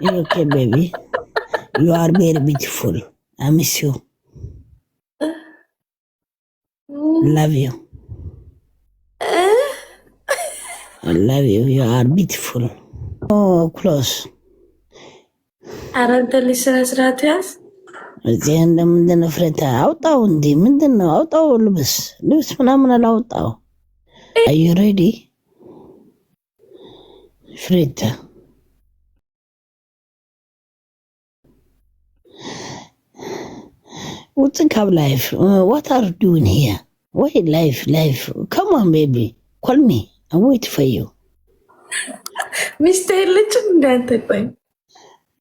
You okay, baby? You are very beautiful. I miss you. Love you. I love you. You are beautiful. Oh, close. አረንተ ሊሰራስራት ያስ እዚህ እንደምንድን ነው ፍሬታ? አውጣው እንዴ! ምንድን ነው? አውጣው ልብስ ምናምን አላውጣው። Are you ready? ፍሬታ what's in Cab life? What are you doing here? Why life? Come on, baby. Call me. I'm waiting for you. Mr. Legend, that way.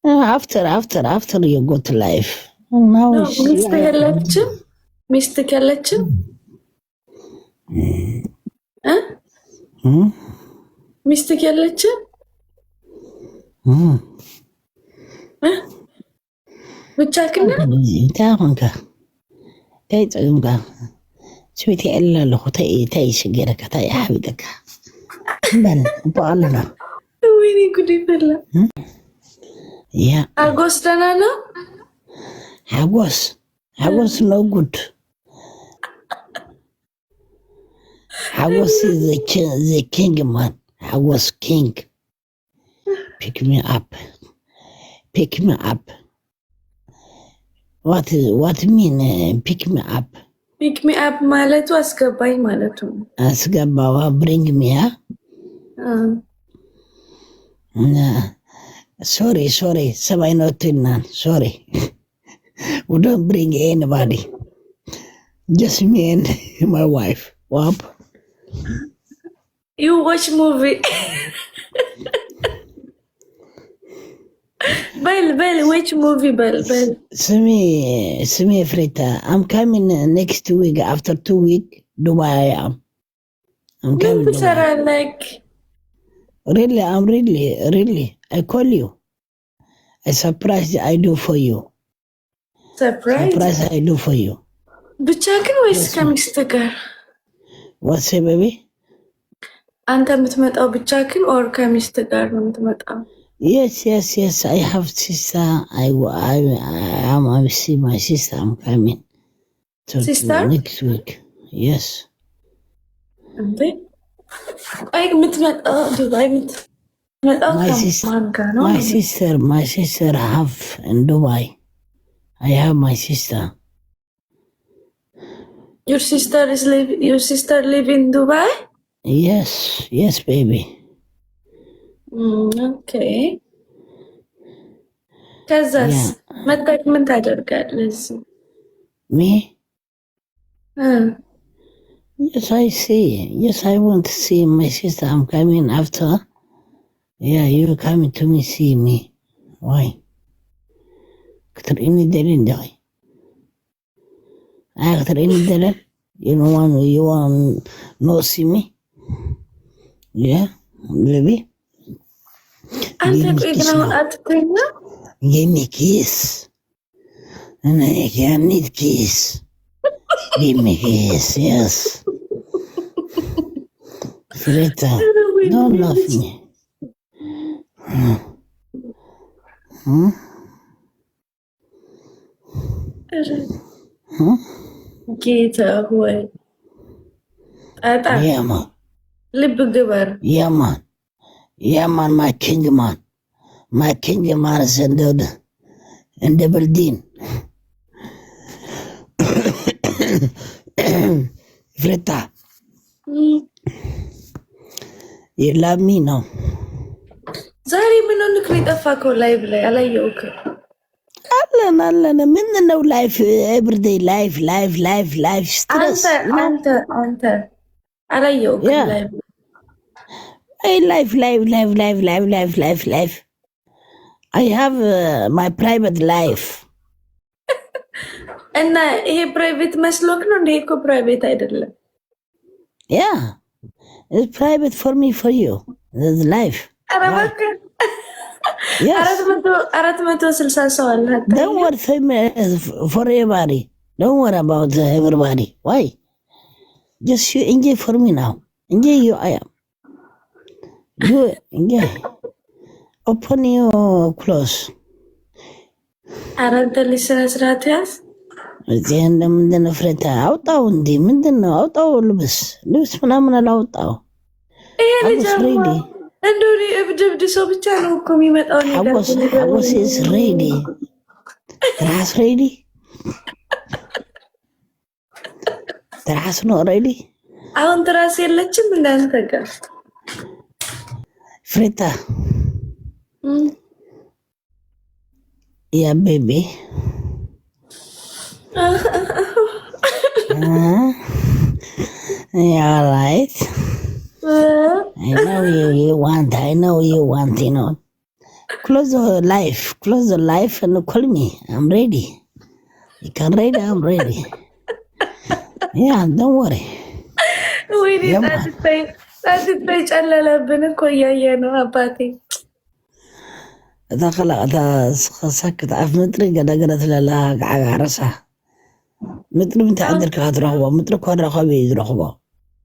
After you go to life. Now no, Mr. Legend? Mr. Legend? Huh? Mr. Legend? Huh? ብቻክና ታንካ ታይጽምጋ ስዊት ያላልሁ ታይ ሽገረከ ታይ حبيبك በል በአለና ወይኔ ጉድ ይፈላ ያ አጎስ ደህና ነው አጎስ ነው ጉድ አጎስ the king man አጎስ king pick me up What mean pick me up? Pick me up ማለቱ አስገባኝ ማለቱ አስገባዋ bring me up? Sorry ሰባይ ነው ትናን sorry we don't bring anybody just me and my wife Wap you watch movie Bell, which movie, Bell? Simi Frita, I'm coming next week. After 2 weeks, Dubai I am. I'm coming Dubai. Like... Really, I'm really. I call you. A surprise I do for you. Surprise I do for you. ብቻክን ወይስ ከሚስት ጋር? What's it, baby? አንተ የምትመጣው ብቻክን or ከሚስት ጋር ነው የምትመጣው? Yes. I have sister. I see my sister. I'm coming. Sister? Next week. Yes. Okay. My sister have in Dubai. I have my sister. Your sister live in Dubai? Yes, baby. Okay. ከዛስ መጣክ ምን ታደርጋለህ? Me? Yes, I see. Yes, I want to see my sister. I'm coming after. Yeah, you're coming to me see me. Why? Katrini Delin die. Katrini Delin? You want no see me? Yeah, baby? አንተ ቆይ ግን አሁን አትተኛ? Give me kiss. And I need kiss. Give me kiss, yes. Frita, don't love me. ጌታ ሆይ ጣጣ ልብ ግበር ያማን my king man is in the building. Frita, you love me now? ዛሬ ምን ሆነክ ነው የጠፋከው? ላይቭ ላይ አላየሁክም። አለን ምንድነው ላይፍ ኤቭሪዴይ ላይፍ ስትረስ አንተ አላየሁክም ላይፍ I have my private life. እና ይሄ ፕራይቬት መስሎክ ነው እንዴ? እኮ ፕራይቬት አይደለም። Yeah, it's private for me, for you. There's life. Yes. 460 ሰው አለ። Don't worry for everybody. Don't worry about everybody. Why? Just you enjoy for me now. Enjoy you I am. Do it. Yeah. Open your close. Aren't the listeners ratias? زين من دنا فريتا أوطاو ندي من دنا أوطاو لبس من الأوطاو حوس ريدي عندوني ابد سو بتاعنا كم يمتوني حوس is ready ترحس ready ترحس not ready أهون تراسي اللي من أنت فريتا يا بيبي yeah, right. I know you want, you know. Close the life and call me. I'm ready. You can ready, I'm ready. Yeah, don't worry. ويني لازم تبيج ألا لبنك وياي أنا أباتي إذا خلق إذا سكت عف متري قد لا عرسها متري من تعذرك هاد رهوة متري كون رخوة يدرخوة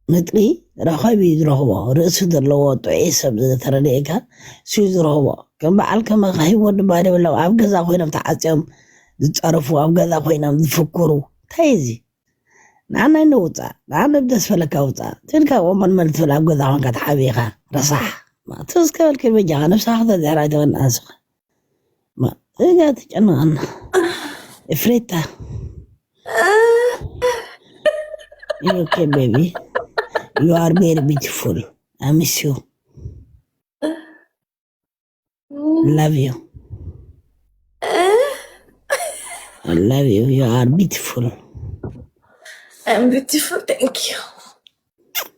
متري رخوة يدرخوة رأس درلوة تعيسى بذا ترليكا سيد رهوة كم بعل كما خايب ودباري ولا أبقى خوينا متعاتيهم تتعرفوا أبقى خوينا متفكروا تايزي نعنا نوتا نعنا بدس فلك أوتا تلك ومن ملت فلا أبقى ذا وانكت حبيخة رصح ما تذكر الكلمة جاء نفسها أخذ الدراجة والناسخ ما إجاتك أنا إفريتا You okay, baby? You are very beautiful. I miss you. Love you. I love you. You are beautiful. I'm beautiful, thank you.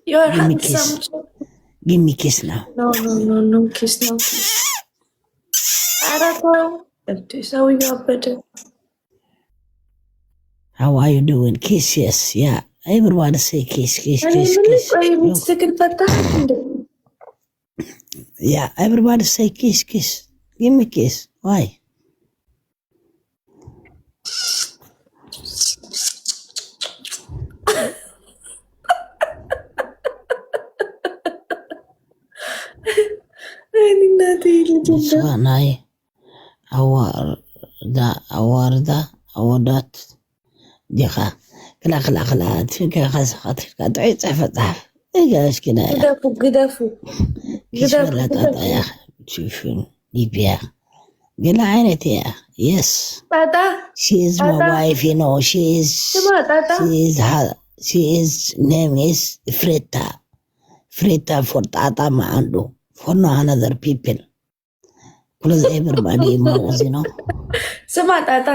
You are handsome. Give me a kiss now. No kiss, no kiss. That is how you are better. How are you doing? Kiss, yes, yeah. Everyone say kiss. Yeah, everybody say kiss. Give me a kiss. Why? سبحانه أوردات ديخا خلا تفكر خاطر تعيد تحف إيش كنا قدافو كيش ولا تقطع يا أخي تشوفون يبيع قل عينتي يا yes she is my wife you know she is name is Frita for Tata ما عنده for no another people close everybody knows you know ስማ ጣጣ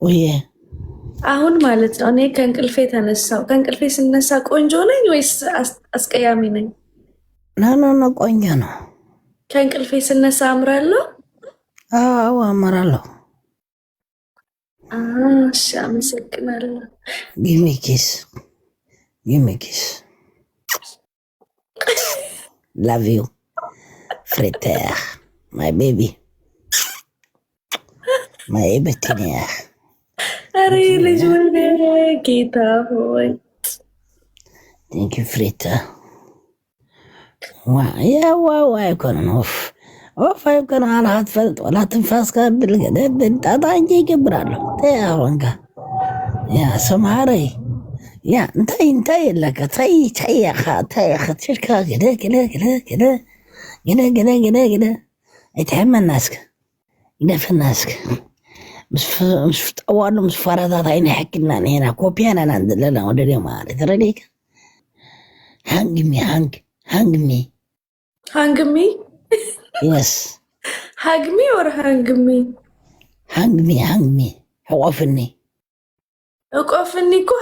وهي አሁን ማለት ነው እኔ ከእንቅልፌ ተነሳው ከእንቅልፌ ስነሳ ቆንጆ ነኝ ወይስ አስቀያሚ ነኝ? ኖ ቆንጆ ነው። ከእንቅልፌ ስነሳ አምራለሁ? አዎ አምራለሁ። እሺ አመሰግናለሁ። Give me a kiss. Love you. Frère, my baby. My everything. Are ልጅ ወልደ ጌታ ሆይ Thank you, Frita. Wow, I couldn't off. I can all hot felt ولا تنفاس قبل كده تاتا انجي كبرالو تيا وانكا يا سماري يا انتي لك تي يا خا تشركا كده يتحمل ناسك يدفع ناسك مش أول مش فرادات عيني حكينا هنا كوبيانا عند لنا ودري ما ترى ليك hang me yes hug me or hang me وقفني كو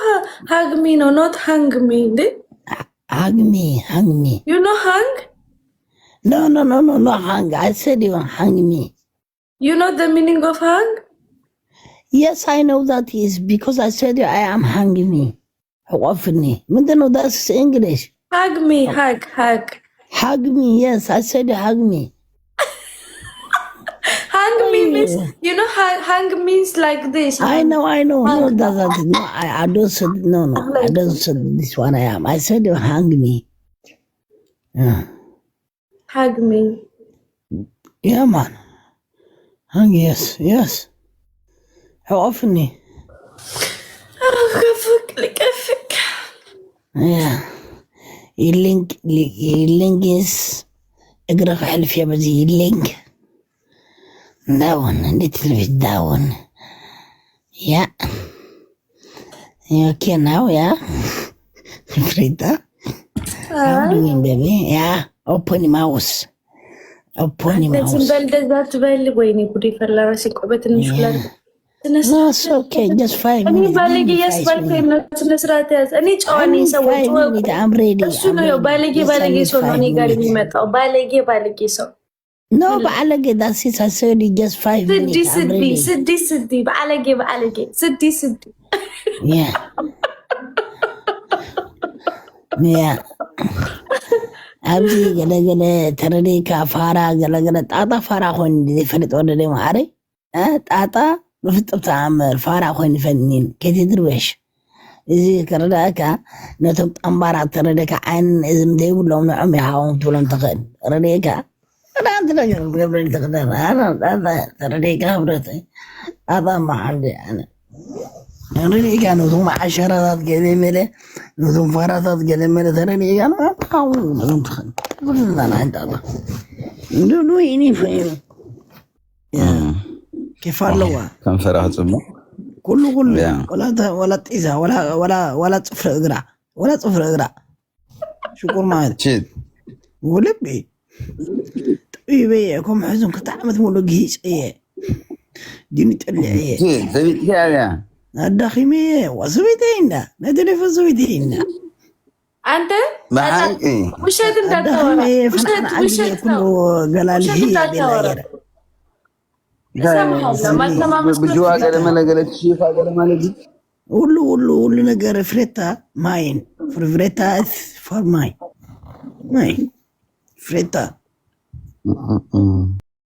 hug me no not hang me hug me you know hang no hang I said you hang me you know the meaning of hang yes I know that is because I said I am hanging me وقفني مدنو that's English hug me hug me yes I said hug me hang me means you know hang means like this I know no that no I don't say no I don't say this one I said hang me hug me. Yeah, man. Yes. How often? كفك. Yeah. اللينك is اقرأ حلف يا بزي اللينك داون نتلفز داون. Yeah. You okay now, yeah? Frida? How doing, baby? Yeah. Open your mouse. በልደዛት በል ወይኔ ጉዴ ፈላ ራሴ ቆበት እንሽላል No, it's okay. Just 5 እኔ minutes. ባለጌ ያስባልከኝ ነው ስነ ስርዓት ያዝ እኔ ጨዋኔ ሰዎች I'm ready. እሱ ነው ባለጌ ሰው ነው እኔ ጋር የሚመጣው ባለጌ ሰው No, ባለጌ that's it. I said just 5 minutes. I'm ready. ስዲ ባለጌ ስዲ Yeah. ኣብዚ ገለገለ ተረዲካ ፋራ ገለገለ ጣጣ ፋራ ኮይን ይፈልጥ ወደደ ማዕረ ጣጣ ብፍጥብ ተኣምር ፋራ ኮይን ይፈኒን ከቲ ድርቤሽ እዚ ከረዳእካ ነቶም ጠምባራት ተረዲካ ዓይን እዝም ዘይብሎም ንዖም ይሃዎም ትብሎም ትኽእል ረዲእካ ራንት ነገር ብገብረን ትኽእል ተረዲካ ህብረት ጣጣ ማዓንዲ ኣነ ረዲእካ ነቶም ዓሸራታት ገለ መለ نظم فاراتات قال لما تراني انا اقاوم نظم تخن قلنا انا عند الله ندو يني فين كيف اللوا كم فرحت امه كله ولا تيزا ولا صفر اقرا شكر ما شيت ولبي طيب ياكم حزن كتعمت مولو جيس ايه ديني تقلي ايه زبيت يا الدخيمي وزويدينا ندري في زويدينا أنت معاك إيه وش هذا الدكتور وش كله قلالي هي بجوا قال ما لقيت شيء قال ما لقيت قول نقر فريتا ماين فريتا فور ماين فريتا